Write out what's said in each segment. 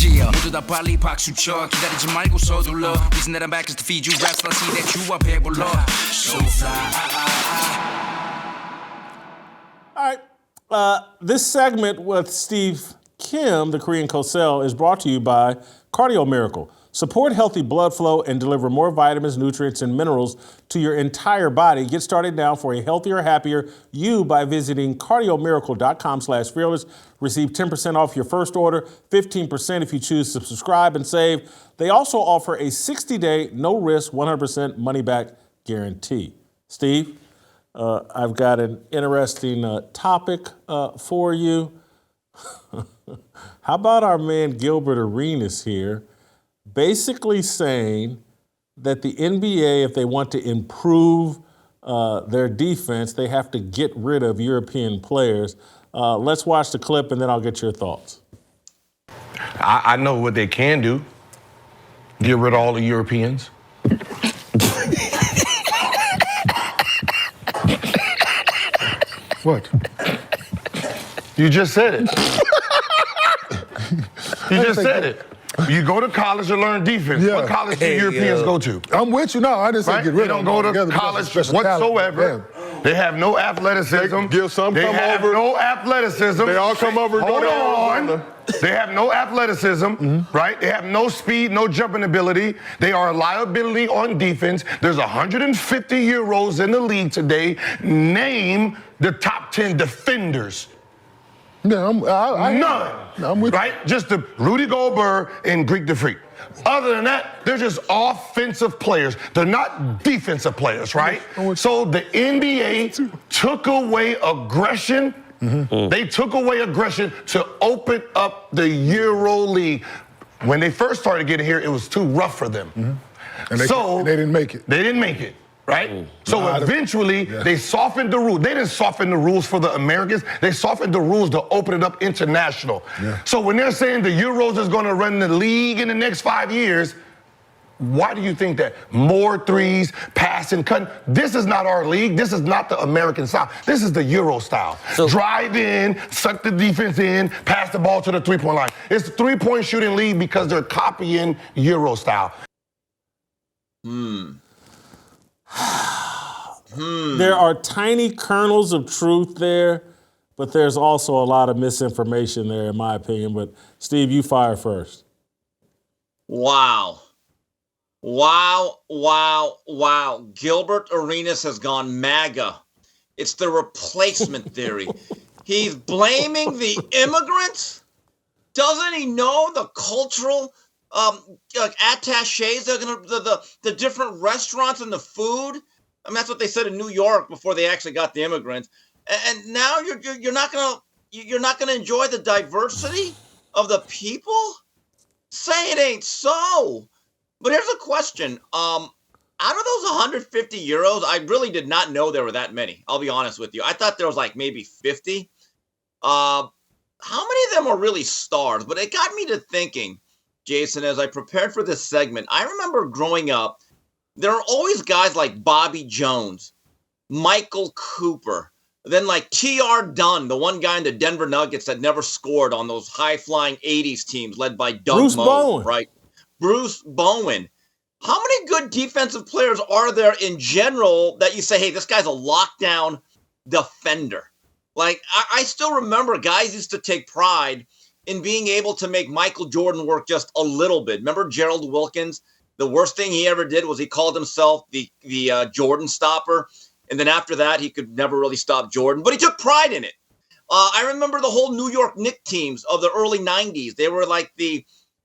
Yeah, 모두 다 빨리 박수 쳐 기다리지 말고 서둘러 Reason that I'm back is to feed you raps But I see that you are 배불러 So fly All right. This segment with Steve Kim, the Korean Cosell, is brought to you by Cardio Miracle. Support healthy blood flow and deliver more vitamins, nutrients, and minerals to your entire body. Get started now for a healthier, happier you by visiting cardiomiracle.com/fearless. Receive 10% off your first order, 15% if you choose to subscribe and save. They also offer a 60-day, no-risk, 100% money-back guarantee. Steve, I've got an interesting topic for you. How about our man Gilbert Arenas here basically saying that the NBA, if they want to improve their defense, they have to get rid of European players. Let's watch the clip and then I'll get your thoughts. I know what they can do. Get rid of all the Europeans. What? You just said it. You just said it. You go to college to learn defense. Yeah. What college do Europeans go to? I'm with you. No, I didn't say Right? get rid They of don't them go to altogether. college Special talent. whatsoever. Yeah. They have no athleticism. They have no athleticism. They all come over and go Hold to on. Arizona. They have no athleticism, right? They have no speed, no jumping ability. They are a liability on defense. There's 150 Euros in the league today. Name the top 10 defenders. Yeah, None. I'm with you. Right? Just the Rudy Gobert and Greek the Freak. Other than that, they're just offensive players. They're not defensive players, right? So the NBA took away aggression. They took away aggression to open up the Euro League. When they first started getting here, it was too rough for them. And they didn't make it. They didn't make it. Right? So eventually, they softened the rules. They didn't soften the rules for the Americans. They softened the rules to open it up international. Yeah. So when they're saying the Euros is going to run the league in the next 5 years, why do you think that? More threes, passing, cutting. This is not our league. This is not the American style. This is the Euro style. Drive in, suck the defense in, pass the ball to the three-point line. It's a three-point shooting league because they're copying Euro style. There are tiny kernels of truth there, but there's also a lot of misinformation there, in my opinion. But Steve, you fire first. Wow. Gilbert Arenas has gone MAGA. It's the replacement theory. He's blaming the immigrants? Doesn't he know the cultural attaches, the different restaurants and the food? I mean, that's what they said in New York before they actually got the immigrants. And now you're not gonna enjoy the diversity of the people? Say it ain't so. But here's a question. Out of those 150 Euros, I really did not know there were that many. I'll be honest with you. I thought there was like maybe 50. How many of them are really stars? But it got me to thinking, Jason, as I prepared for this segment, I remember growing up, there are always guys like Bobby Jones, Michael Cooper, then like T.R. Dunn, the one guy in the Denver Nuggets that never scored on those high-flying 80s teams led by Doug Moe, right? Bruce Bowen. How many good defensive players are there in general that you say, hey, this guy's a lockdown defender? Like, I still remember guys used to take pride in being able to make Michael Jordan work just a little bit. Remember Gerald Wilkins? The worst thing he ever did was he called himself the Jordan stopper. And then after that, he could never really stop Jordan. But he took pride in it. I remember the whole New York Knicks teams of the early 90s. They were like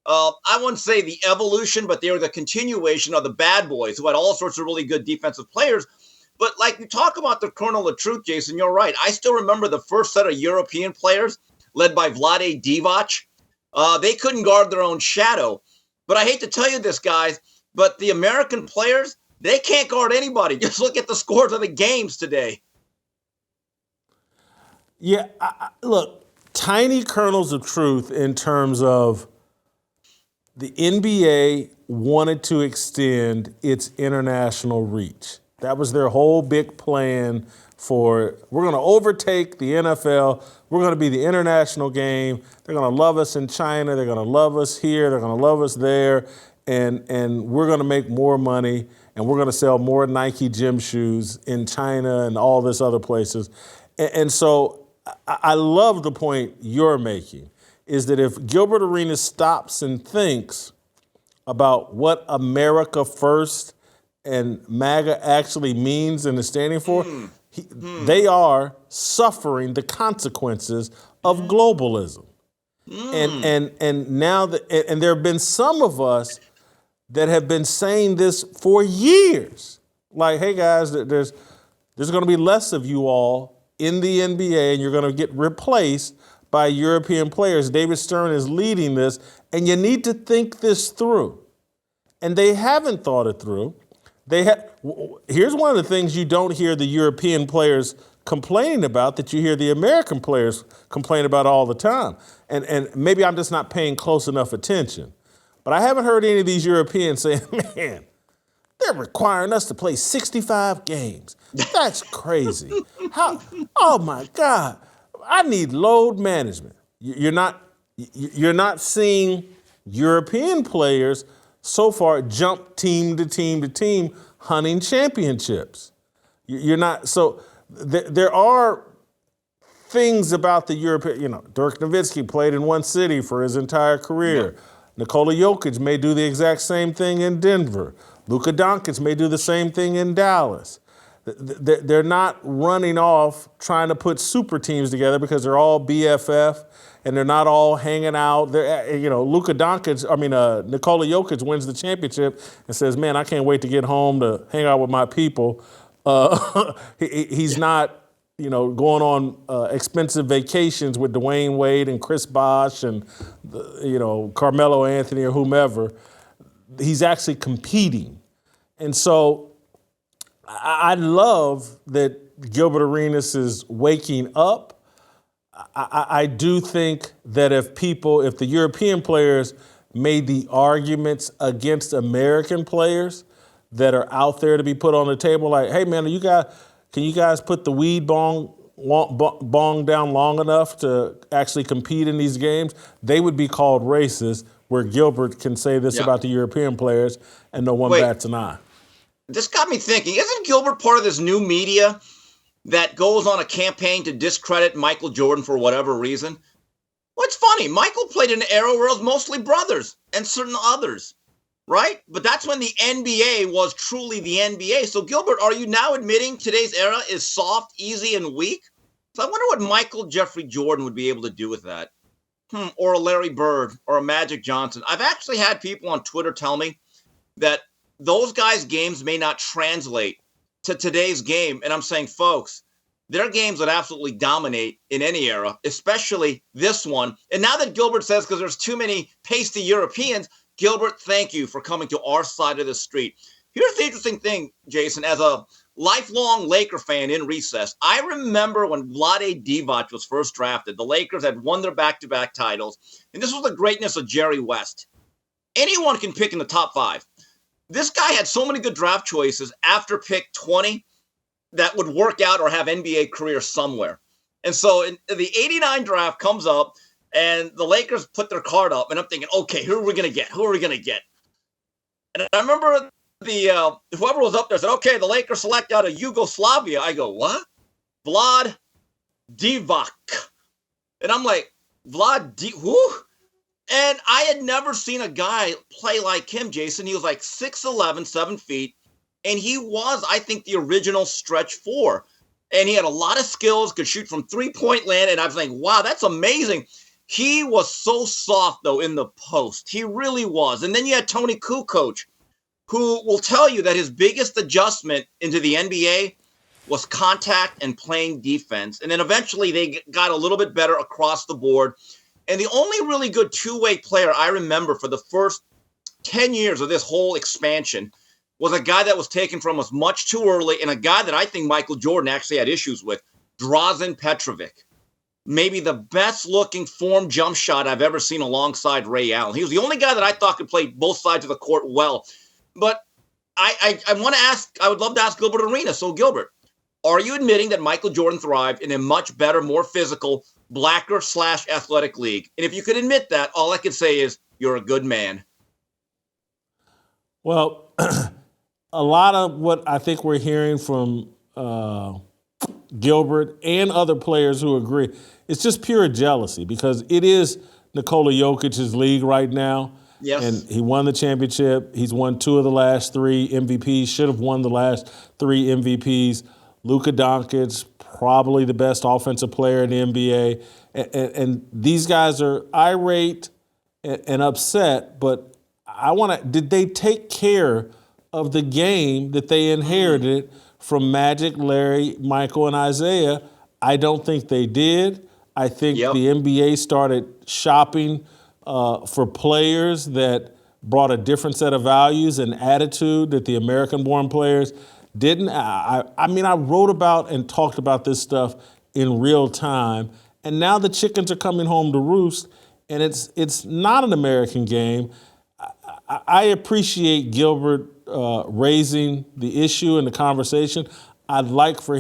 I wouldn't say the evolution, but they were the continuation of the bad boys who had all sorts of really good defensive players. But like you talk about the kernel of truth, Jason, you're right. I still remember the first set of European players led by Vlade Divac. They couldn't guard their own shadow. But I hate to tell you this, guys, but the American players, they can't guard anybody. Just look at the scores of the games today. Yeah, look, tiny kernels of truth in terms of the NBA wanted to extend its international reach. That was their whole big plan for, we're going to overtake the NFL. We're going to be the international game. They're going to love us in China. They're going to love us here. They're going to love us there. And we're going to make more money, and we're going to sell more Nike gym shoes in China and all this other places. And so I love the point you're making, is that if Gilbert Arenas stops and thinks about what America first and MAGA actually means and is standing for, they are suffering the consequences of globalism. And now that, and there have been some of us that have been saying this for years. Like, hey guys, there's going to be less of you all in the NBA, and you're going to get replaced by European players. David Stern is leading this, and you need to think this through. And they haven't thought it through. Here's one of the things you don't hear the European players complaining about that you hear the American players complain about all the time. And maybe I'm just not paying close enough attention. But I haven't heard any of these Europeans saying, man, they're requiring us to play 65 games. That's crazy. Oh my God, I need load management. You're not seeing European players so far jump team to team to team hunting championships. You're not, so there are things about the European, Dirk Nowitzki played in one city for his entire career. Yeah. Nikola Jokic may do the exact same thing in Denver. Luka Doncic may do the same thing in Dallas. They're not running off trying to put super teams together because they're all BFF and they're not all hanging out. Nikola Jokic wins the championship and says, man, I can't wait to get home to hang out with my people. He's not, going on expensive vacations with Dwayne Wade and Chris Bosh and, Carmelo Anthony or whomever. He's actually competing. And so I love that Gilbert Arenas is waking up. I do think that if the European players made the arguments against American players that are out there to be put on the table, like, hey man, can you guys put the weed bong down long enough to actually compete in these games? They would be called racist, where Gilbert can say this about the European players and no one bats an eye. This got me thinking, isn't Gilbert part of this new media that goes on a campaign to discredit Michael Jordan for whatever reason? Well, it's funny. Michael played in an era where it was mostly brothers and certain others, right? But that's when the NBA was truly the NBA. So, Gilbert, are you now admitting today's era is soft, easy, and weak? So I wonder what Michael Jeffrey Jordan would be able to do with that. Or a Larry Bird or a Magic Johnson. I've actually had people on Twitter tell me that those guys' games may not translate to today's game. And I'm saying, folks, their games would absolutely dominate in any era, especially this one. And now that Gilbert says, because there's too many pasty Europeans, Gilbert, thank you for coming to our side of the street. Here's the interesting thing, Jason, as a lifelong Laker fan in recess, I remember when Vlade Divac was first drafted, the Lakers had won their back-to-back titles, and this was the greatness of Jerry West. Anyone can pick in the top 5. This guy had so many good draft choices after pick 20 that would work out or have NBA careers somewhere. And so the 89 draft comes up, and the Lakers put their card up, and I'm thinking, okay, who are we going to get? Who are we going to get? And I remember whoever was up there said, okay, the Lakers select out of Yugoslavia. I go, what? Vlad Divac. And I'm like, who? And I had never seen a guy play like him, Jason. He was like 6'11", 7 feet. And he was, I think, the original stretch 4. And he had a lot of skills, could shoot from three-point land. And I was like, wow, that's amazing. He was so soft, though, in the post. He really was. And then you had Tony Kukoc, who will tell you that his biggest adjustment into the NBA was contact and playing defense. And then eventually they got a little bit better across the board. And the only really good two-way player I remember for the first 10 years of this whole expansion was a guy that was taken from us much too early, and a guy that I think Michael Jordan actually had issues with, Drazen Petrovic. Maybe the best-looking form jump shot I've ever seen alongside Ray Allen. He was the only guy that I thought could play both sides of the court well. But I want to ask, I would love to ask Gilbert Arenas. So, Gilbert, are you admitting that Michael Jordan thrived in a much better, more physical, blacker/athletic league? And if you could admit that, all I could say is you're a good man. Well, a lot of what I think we're hearing from Gilbert and other players who agree, it's just pure jealousy because it is Nikola Jokic's league right now. Yes. And he won the championship. He's won 2 of the last 3 MVPs, should have won the last 3 MVPs. Luka Doncic, probably the best offensive player in the NBA. And these guys are irate and upset, but did they take care of the game that they inherited from Magic, Larry, Michael, and Isaiah? I don't think they did. I think the NBA started shopping for players that brought a different set of values and attitude that the American-born players didn't. I mean, I wrote about and talked about this stuff in real time, and now the chickens are coming home to roost, and it's not an American game. I appreciate Gilbert raising the issue and the conversation. I'd like for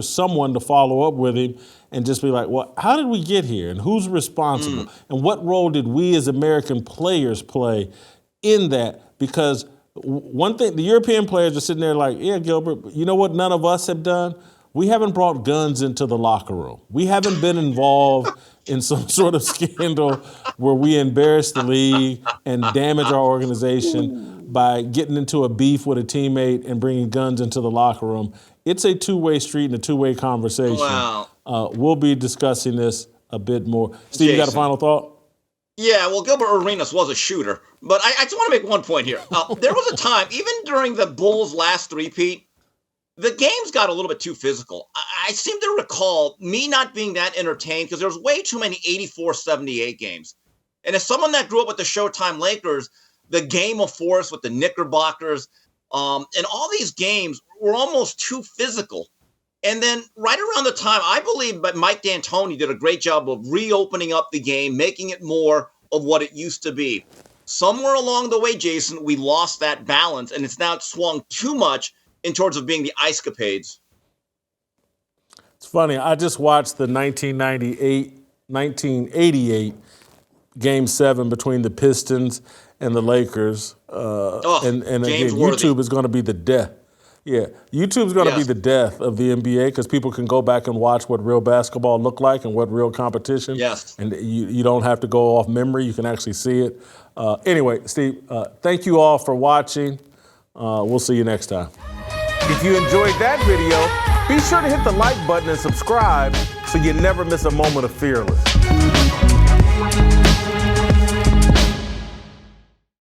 someone to follow up with him and just be like, well, how did we get here? And who's responsible? And what role did we as American players play in that? Because one thing, the European players are sitting there like, yeah, Gilbert, you know what none of us have done? We haven't brought guns into the locker room. We haven't been involved in some sort of scandal where we embarrass the league and damage our organization by getting into a beef with a teammate and bringing guns into the locker room. It's a two-way street and a two-way conversation. Wow. We'll be discussing this a bit more. Steve, you got a final thought? Yeah, well, Gilbert Arenas was a shooter, but I just want to make one point here. There was a time, even during the Bulls' last three-peat, the games got a little bit too physical. I seem to recall me not being that entertained because there was way too many 84-78 games. And as someone that grew up with the Showtime Lakers, the Game of Force with the Knickerbockers, and all these games were almost too physical. And then right around the time, I believe but Mike D'Antoni did a great job of reopening up the game, making it more of what it used to be. Somewhere along the way, Jason, we lost that balance, and it's now swung too much in towards of being the ice-capades. It's funny. I just watched the 1988 Game 7 between the Pistons and the Lakers. And again, YouTube is going to be the death. Yeah, YouTube's going to be the death of the NBA because people can go back and watch what real basketball looked like and what real competition. Yes. And you don't have to go off memory. You can actually see it. Anyway, Steve, thank you all for watching. We'll see you next time. If you enjoyed that video, be sure to hit the like button and subscribe so you never miss a moment of Fearless.